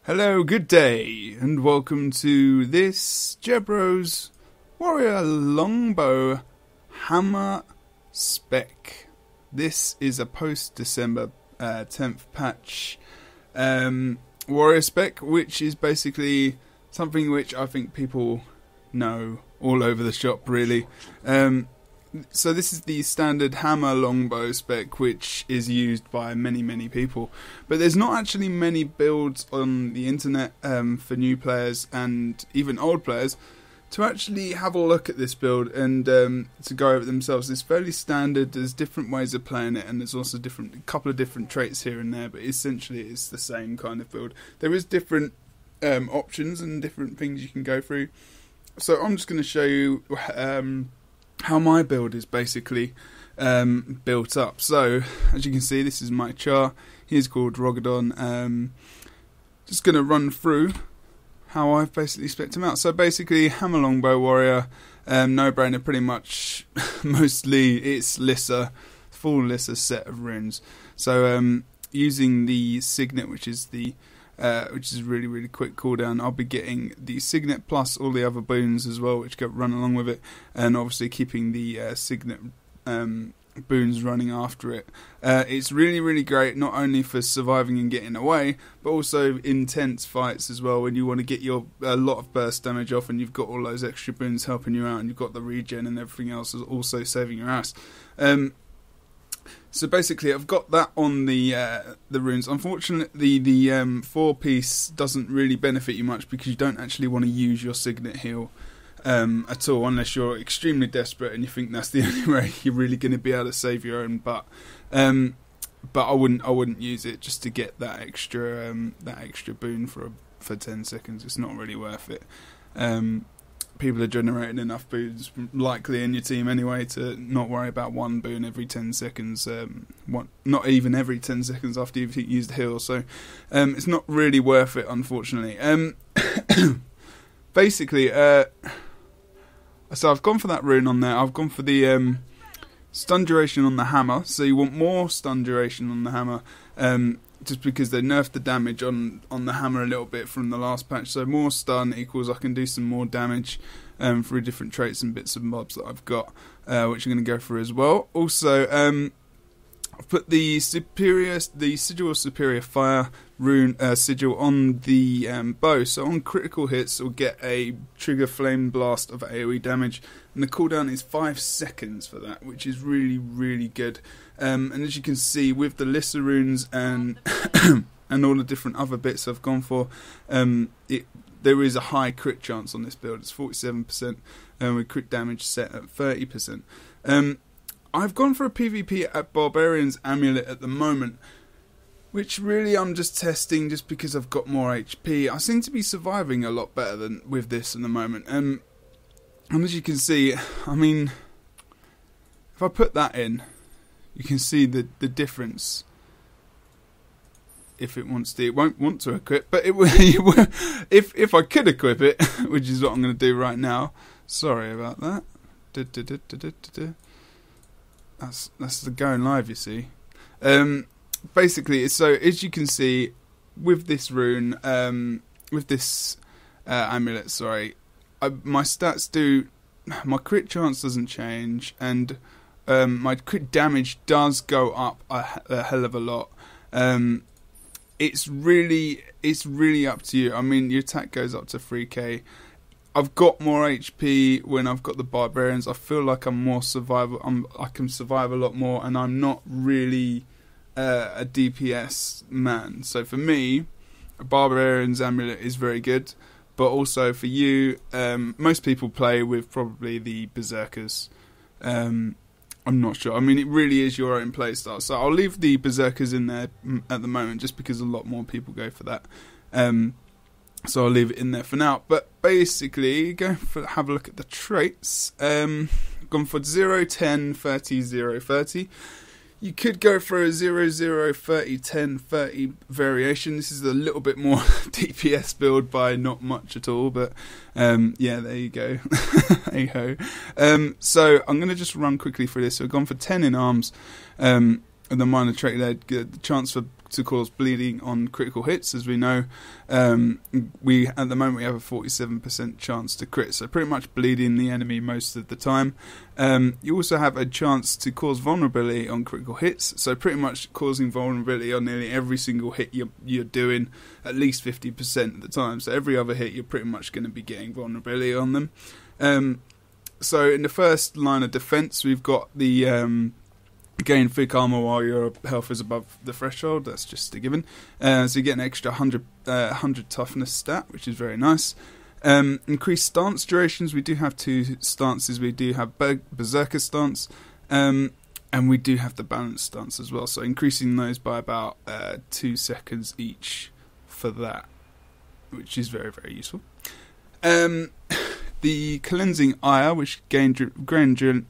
Hello, good day, and welcome to this Jebro's Warrior Longbow Hammer spec. This is a post-December 10th patch Warrior spec, which is basically something which I think people know all over the shop, really. So this is the standard hammer longbow spec, which is used by many people, but there's not actually many builds on the internet for new players and even old players to actually have a look at this build and to go over it themselves. It's fairly standard. There's different ways of playing it, and there's also a couple of different traits here and there, but essentially it's the same kind of build. There is different options and different things you can go through, so I'm just going to show you how my build is basically built up. So as you can see, this is my char. He's called Rogadon. Just going to run through how I've basically spec him out. So basically, hammer longbow warrior, no brainer pretty much. Mostly it's Lissa, full Lissa set of runes. So using the signet, which is really quick cooldown, I'll be getting the signet plus all the other boons as well, which run along with it, and obviously keeping the signet boons running after it. It's really great, not only for surviving and getting away, but also intense fights as well, when you want to get a lot of burst damage off, and you've got all those extra boons helping you out, and you've got the regen and everything else is also saving your ass. So basically, I've got that on the runes. Unfortunately, the 4-piece doesn't really benefit you much, because you don't actually want to use your signet heal at all, unless you're extremely desperate and you think that's the only way you're really going to be able to save your own butt. But I wouldn't use it just to get that extra boon for 10 seconds. It's not really worth it. People are generating enough boons likely in your team anyway to not worry about one boon every 10 seconds, not even every 10 seconds after you've used the heal, so it's not really worth it, unfortunately. Basically, so I've gone for that rune on there. I've gone for the stun duration on the hammer, so you want more stun duration on the hammer, just because they nerfed the damage on the hammer a little bit from the last patch. So more stun equals I can do some more damage through different traits and bits and bobs that I've got, which I'm going to go through as well. Also, I've put the sigil of superior fire rune sigil on the bow. So on critical hits, we'll get a trigger flame blast of AoE damage, and the cooldown is 5 seconds for that, which is really good. And as you can see, with the Lissa runes and and all the different other bits I've gone for, there is a high crit chance on this build. It's 47%, with crit damage set at 30%. I've gone for a PvP at Barbarian's Amulet at the moment, which really I'm just testing just because I've got more HP. I seem to be surviving a lot better than with this at the moment. And as you can see, I mean, if I put that in, you can see the difference. If it wants to, it won't want to equip, but it will. If I could equip it, which is what I'm going to do right now. Sorry about that. That's the going live, you see. Basically, so as you can see, with this rune, with this amulet, sorry, my stats do. My crit chance doesn't change, and my crit damage does go up a hell of a lot. It's really up to you. I mean, your attack goes up to 3k. I've got more HP when I've got the barbarians. I feel like I'm more survival. I can survive a lot more, and I'm not really a DPS man. So for me, a barbarian's amulet is very good. But also for you, most people play with probably the berserkers. I'm not sure. I mean, it really is your own playstyle. So I'll leave the berserkers in there at the moment, just because a lot more people go for that. So I'll leave it in there for now. But basically, have a look at the traits. Gone for 0, 10, 30, 0, 30. You could go for a 0, 0, 30, 10, 30 variation. This is a little bit more DPS build by not much at all, but yeah, there you go. Hey ho. So I'm going to just run quickly through this. So I've gone for 10 in arms, and the minor trait there, the chance for to cause bleeding on critical hits. As we know, we at the moment we have a 47% chance to crit, so pretty much bleeding the enemy most of the time. You also have a chance to cause vulnerability on critical hits, so pretty much causing vulnerability on nearly every single hit you're doing at least 50% of the time. So every other hit you're pretty much going to be getting vulnerability on them. So in the first line of defense, we've got the gain thick armor while your health is above the threshold. That's just a given. So you get an extra 100 toughness stat, which is very nice. Increased stance durations. We do have 2 stances. We do have Berserker stance, and we do have the balance stance as well. So increasing those by about 2 seconds each for that, which is very, very useful. The cleansing ire, which gain adrenaline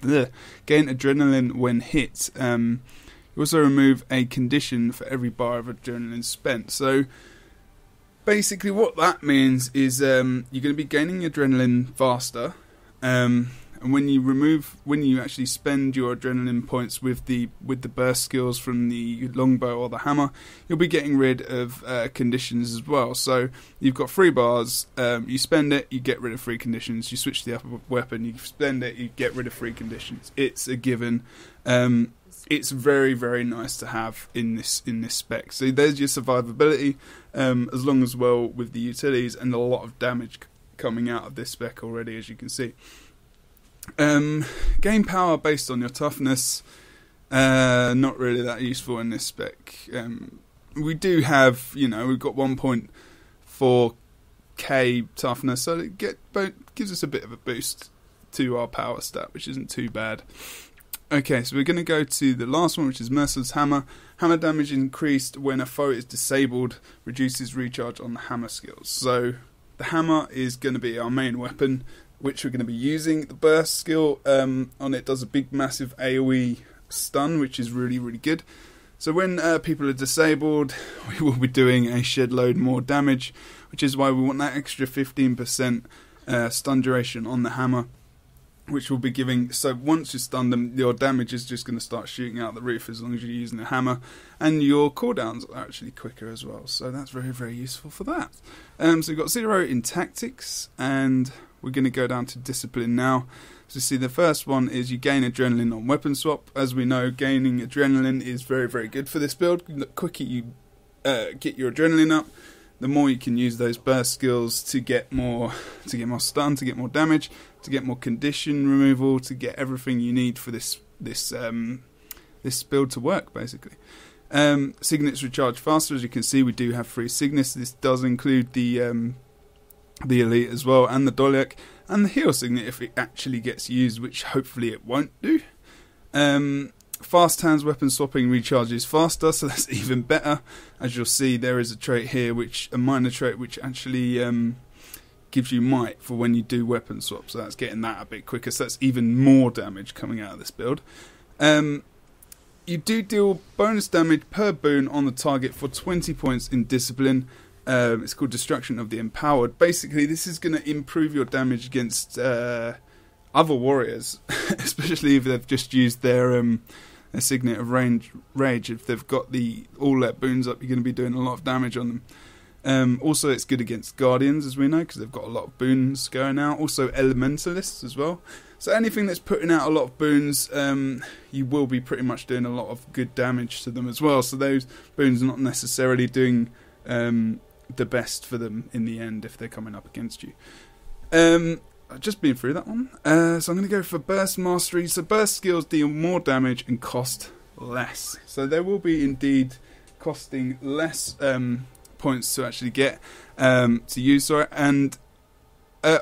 when hit. You also remove a condition for every bar of adrenaline spent. So basically what that means is you're going to be gaining adrenaline faster, and when you actually spend your adrenaline points with the burst skills from the longbow or the hammer, you'll be getting rid of conditions as well. So you've got 3 bars, you spend it, you get rid of 3 conditions. You switch to the upper weapon, you spend it, you get rid of 3 conditions. It's a given. It's very, very nice to have in this spec. So there's your survivability, as long as well with the utilities and a lot of damage coming out of this spec already, as you can see. Gain power based on your toughness. Not really that useful in this spec. We do have, we've got 1.4k toughness, so it gives us a bit of a boost to our power stat, which isn't too bad. Okay, so we're going to go to the last one, which is Merciless Hammer. Hammer damage increased when a foe is disabled, reduces recharge on the hammer skills. So the hammer is going to be our main weapon, which we're going to be using. The burst skill on it does a big massive AoE stun, which is really, really good. So when people are disabled, we will be doing a shed load more damage, which is why we want that extra 15% stun duration on the hammer, which will be giving. So once you stun them, your damage is just going to start shooting out the roof as long as you're using the hammer, and your cooldowns are actually quicker as well. So that's very, very useful for that. So we've got 0 in tactics, and we're going to go down to discipline now. So see, the first one is you gain adrenaline on weapon swap. As we know, gaining adrenaline is very, very good for this build. The quicker you get your adrenaline up, the more you can use those burst skills to get more stun, to get more damage, to get more condition removal, to get everything you need for this build to work, basically. Signets recharge faster. As you can see, we do have 3 signets. This does include the elite as well, and the Doliac, and the heal signet if it actually gets used, which hopefully it won't do. Fast hands weapon swapping recharges faster, so that's even better. As you'll see, there is a trait here, a minor trait, which actually gives you might for when you do weapon swap, so that's getting that a bit quicker, so that's even more damage coming out of this build. You do deal bonus damage per boon on the target for 20 points in discipline. It's called Destruction of the Empowered. Basically, this is going to improve your damage against other warriors, especially if they've just used their signet of rage. If they've got all their boons up, you're going to be doing a lot of damage on them. Also, it's good against guardians, as we know, because they've got a lot of boons going out. Also, elementalists as well. So anything that's putting out a lot of boons, you will be pretty much doing a lot of good damage to them as well. So those boons are not necessarily doing the best for them in the end if they're coming up against you. I've just been through that one. So I'm going to go for Burst Mastery. So burst skills deal more damage and cost less. So they will be indeed costing less points to actually get to use. Sorry. And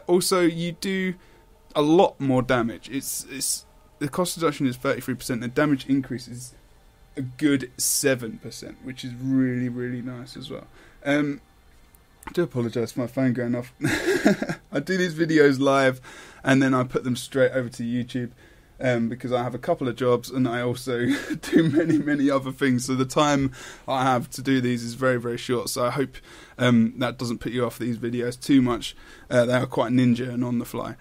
also you do a lot more damage. It's the cost reduction is 33%. The damage increase is a good 7%, which is really, really nice as well. I do apologise for my phone going off. I do these videos live and then I put them straight over to YouTube because I have a couple of jobs and I also do many, many other things. So the time I have to do these is very, very short. So I hope that doesn't put you off these videos too much. They are quite ninja and on the fly.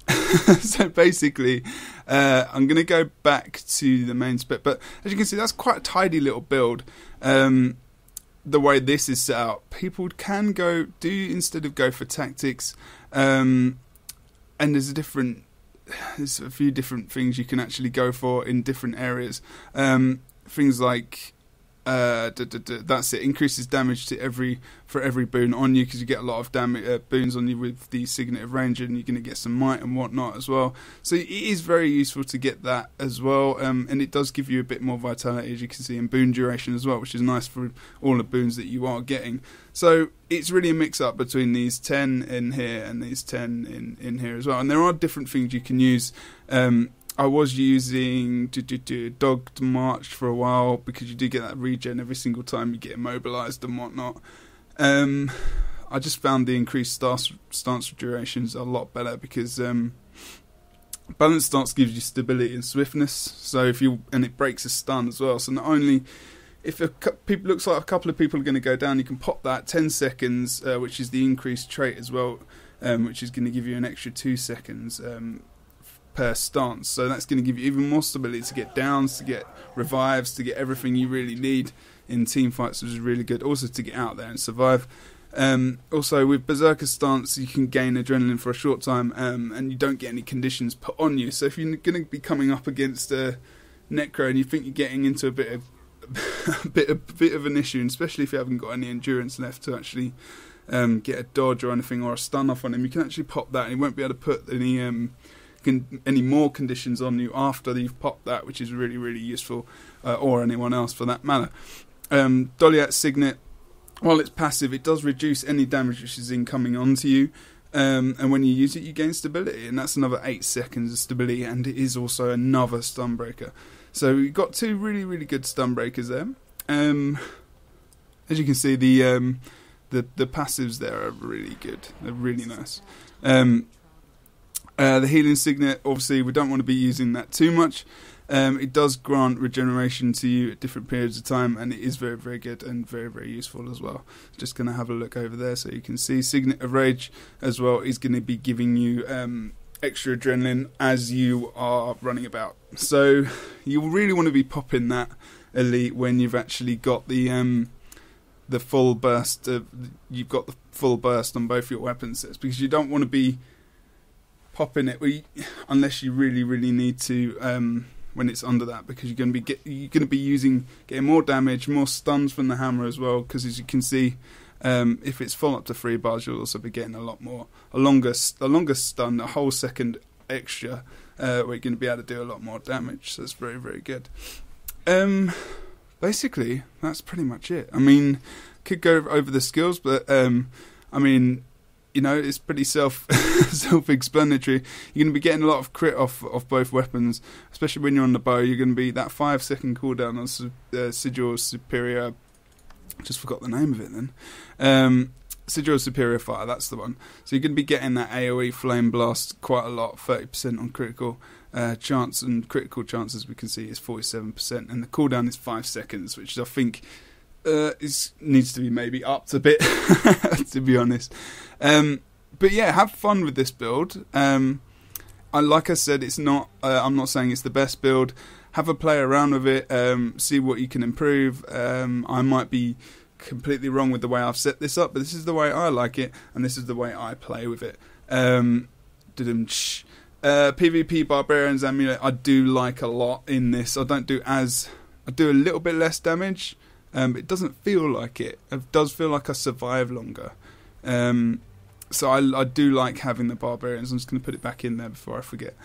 So basically, I'm going to go back to the main spec, but as you can see, that's quite a tidy little build. The way this is set out, people can instead of go for tactics, and there's a few different things you can actually go for in different areas. Things like that's it, increases damage for every boon on you, because you get a lot of boons on you with the Signet of Ranger, and you're going to get some might and whatnot as well. So it is very useful to get that as well, and it does give you a bit more vitality, as you can see, in boon duration as well, which is nice for all the boons that you are getting. So it's really a mix up between these 10 in here and these 10 in here as well, and there are different things you can use. I was using Dogged March for a while, because you do get that regen every single time you get immobilized and whatnot. I just found the increased stance durations a lot better, because balanced stance gives you stability and swiftness. So and it breaks a stun as well. So not only if looks like a couple of people are going to go down, you can pop that 10 seconds, which is the increased trait as well, which is going to give you an extra 2 seconds. Per stance, so that's going to give you even more stability to get downs, to get revives, to get everything you really need in team fights, which is really good. Also to get out there and survive. Also with Berserker stance, you can gain adrenaline for a short time, and you don't get any conditions put on you. So if you're going to be coming up against a Necro and you think you're getting into a bit of an issue, and especially if you haven't got any endurance left to actually get a dodge or anything, or a stun off on him, you can actually pop that, and he won't be able to put any more conditions on you after you've popped that, which is really, really useful, or anyone else for that matter. Doliat's Signet, while it's passive, it does reduce any damage which is incoming onto you, and when you use it, you gain stability, and that's another 8 seconds of stability, and it is also another stun breaker. So we've got two really, really good stun breakers there. As you can see, the passives there are really good. They're really nice. The Healing Signet, obviously, we don't want to be using that too much. It does grant regeneration to you at different periods of time, and it is very, very good and very, very useful as well. Just going to have a look over there so you can see Signet of Rage as well is going to be giving you extra adrenaline as you are running about. So you really want to be popping that elite when you've actually got the full burst. You've got the full burst on both your weapon sets, because you don't want to be popping it unless you really, really need to when it's under that, because you're going to be getting more damage, more stuns from the hammer as well, because as you can see, if it's full up to 3 bars, you'll also be getting a longer stun, a whole second extra, where you're going to be able to do a lot more damage. So it's very, very good. Basically, that's pretty much it. I mean, could go over the skills, but I mean, you know, it's pretty self-explanatory. You're going to be getting a lot of crit off both weapons, especially when you're on the bow. You're going to be that 5-second cooldown on Sigil Superior. Just forgot the name of it then. Sigil Superior Fire, that's the one. So you're going to be getting that AoE Flame Blast quite a lot, 30% on critical chance, and critical chance, as we can see, is 47%, and the cooldown is 5 seconds, which I think needs to be maybe upped a bit, to be honest. But yeah, have fun with this build. Like I said, it's not. I'm not saying it's the best build. Have a play around with it. See what you can improve. I might be completely wrong with the way I've set this up, but this is the way I like it, and this is the way I play with it. PvP Barbarian's Amulet I do like a lot in this. I do a little bit less damage. It doesn't feel like it. It does feel like I survive longer. So I do like having the Barbarians. I'm just going to put it back in there before I forget.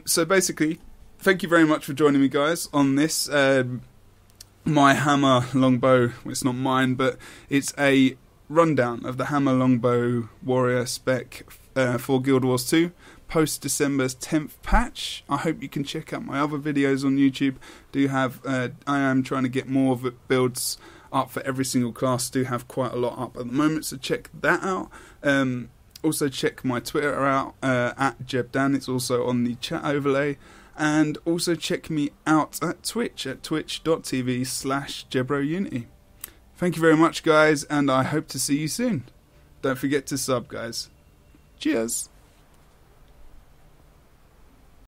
So basically, thank you very much for joining me, guys, on this. My Hammer Longbow, well, it's not mine, but it's a rundown of the Hammer Longbow Warrior spec for Guild Wars 2. Post December's 10th patch. I hope you can check out my other videos on YouTube. I am trying to get more of it builds up for every single class. Do have quite a lot up at the moment, so check that out. Also check my Twitter out at JebDan. It's also on the chat overlay. And also check me out at Twitch at twitch.tv/JebroUnity. Thank you very much, guys, and I hope to see you soon. Don't forget to sub, guys. Cheers.